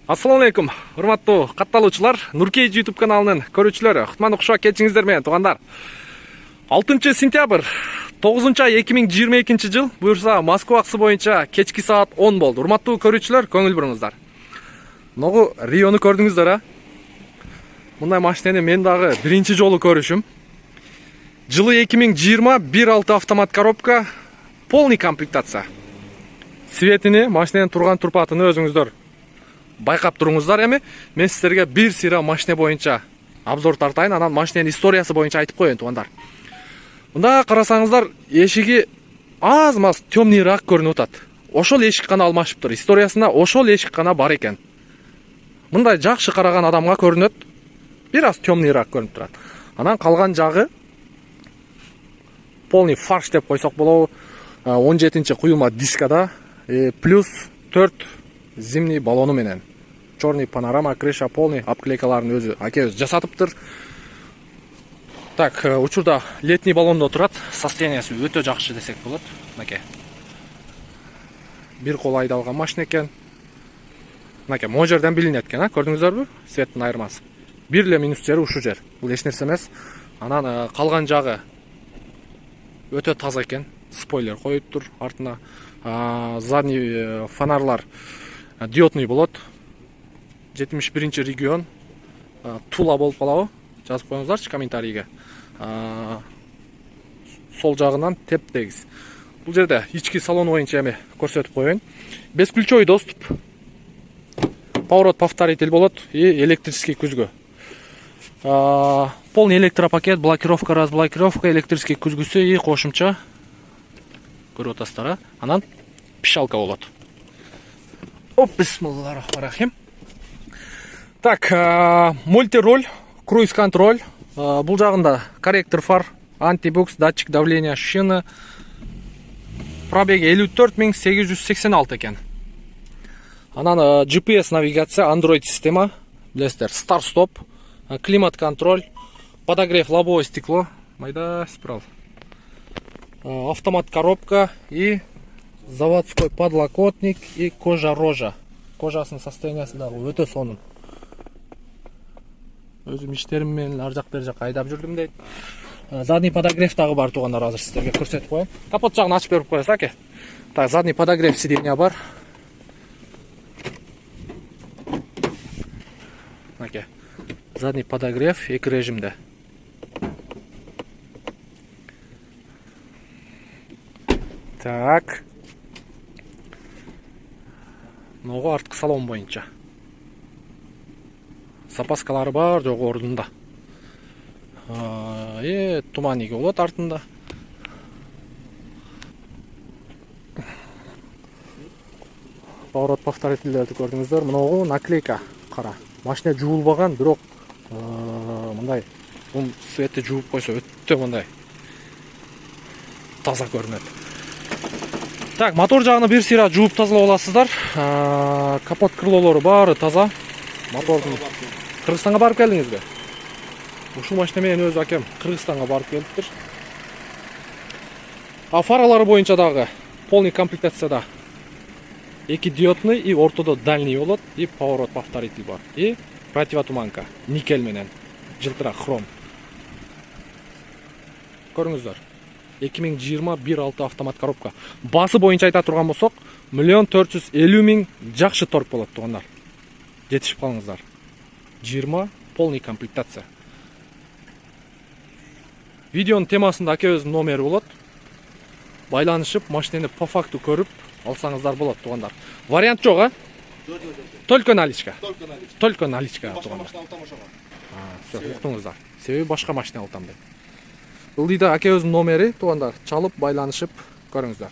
Assalamu alaikum, урматтуу катталуучулар, Нуркейж YouTube каналынын көрүүчүлөрү, кутмандуу куш кетиңиздер менен туугандар. 6 сентябрь 9 ай 2022 жыл, буюрса Москва акысы боюнча кечки саат 10 болду. Урматтуу көрүүчүлөр, көңүл буруңуздар. Ногу Риону көрдүңүздөр, а? Мындай машинени мен дагы биринчи жолу көрүшүм. Жылы 2020 1.6 автомат коробка, полный комплектация. Светини, машиненин турган турпатыны өзүңүздөр байкап туруңуздар. Эми мен сиздерге бир сыйра машина боюнча обзор тартайын, анан машиненин историясы боюнча айтып коеюн туугандар. Мында карасаңыздар, эшиги аз-маз темныйраак көрүнүп атат. Ошол эшик гана алмашыптыр. Историясында ошол эшик гана бар экен. Мындай жакшы караган адамга көрүнөт, бир аз темныйраак көрүнүп турат. Анан калган жагы полный фарш деп койсок болобу. 17-нчи куюлма дискада плюс 4 зимний баллону менен. Черный панорама, крыша полный, обклейкаларын өзү акебиз жасатыптыр. Так, учурда летний баллондо турат, состояниясы өтө жакшы десек болот. Мынакей. Бир кол айдалган машина экен. Мынакей, могу жерден билинет экен, көрдүңүздөрбү? Светтин айырмасы. Бир эле минус жери ушу жер. Бул эч нерсе эмес. Анан калган жагы өтө таза экен. Спойлер коюптур артына. Задний фонарлар диодный болот. 71 регион. Тула болуп калабы? Жазып коюңуздарчы комментарийге. Сол жагынан теп-тегиз. Бул жерде ички салон боюнча эми көрсөтүп коеюн. Бесключой доступ. Поворот повторитель болот и электрический күзгү. Полный электропакет, блокировка, разблокировка, электрический күзгүсү и кошумча көрүп атасыздар. Анан пишалка болот. Оп, бисмиллахиррахманиррахим. Так, мультироль, круиз-контроль. Бул жагында корректор фар, антибукс, датчик давления шины. Пробеги 54.886 экен. Анан GPS навигация, Android система, билесиздер, старт-стоп, климат-контроль, подогрев лобовое стекло, майда спираль. Автомат коробка и заводской подлокотник и кожа рожа. Кожасынын состояниясы дагы өтө сонун. Өзүм иштерим менен ар жак бер жакка айдап жүрдүм дейт. Задний подогрев дагы бар туугандар, азыр сиздерге көрсөтүп коеюн. Капот жагын ачып берип коесуз, аке. Так, задний подогрев сиденья бар. Аке. Задний подогрев эки режимде. Так. Ногу арткы салон боюнча. Запаскалары бар, жогу ордунда. Туманиги болот артында. Поворот повторительдерди көрдүңүздөр. Мынагу наклейка кара. Машина жуулбаган, бирок мындай бул светти жууп койсо өтө мындай таза көрүнөт. Так, мотор жагына бир сыйра жууп тазалап аласыздар. Капот крылолору баары таза. Мотордун Кыргызстанга барып келдиңизби? Ушул машина менен өзү акем Кыргызстанга барып келиптир. Фаралары боюнча дагы полный комплектацияда 2 диодный и ортодо дальний болот и поворот повторитель бар. И противотуманка никель менен жылтырак хром. Көрүңүздөр. 2020 1.6 автомат коробка. Басы боюнча айта турган болсок, 1 450 000 жакшы торг болот туугандар. Жетишип калыңыздар. 20 полный комплектация. Видеонун темасында акебиздин номери болот. Байланышып, машинени по факту көрүп алсаңыздар болот туугандар. Вариант жок, а? Только наличка. Только наличка туугандар. Всё, уктуңуздар. Себеби башка машина алсам дейт. Ылдыйда акебиздин номери туугандар, чалып байланышып көрүңүздөр.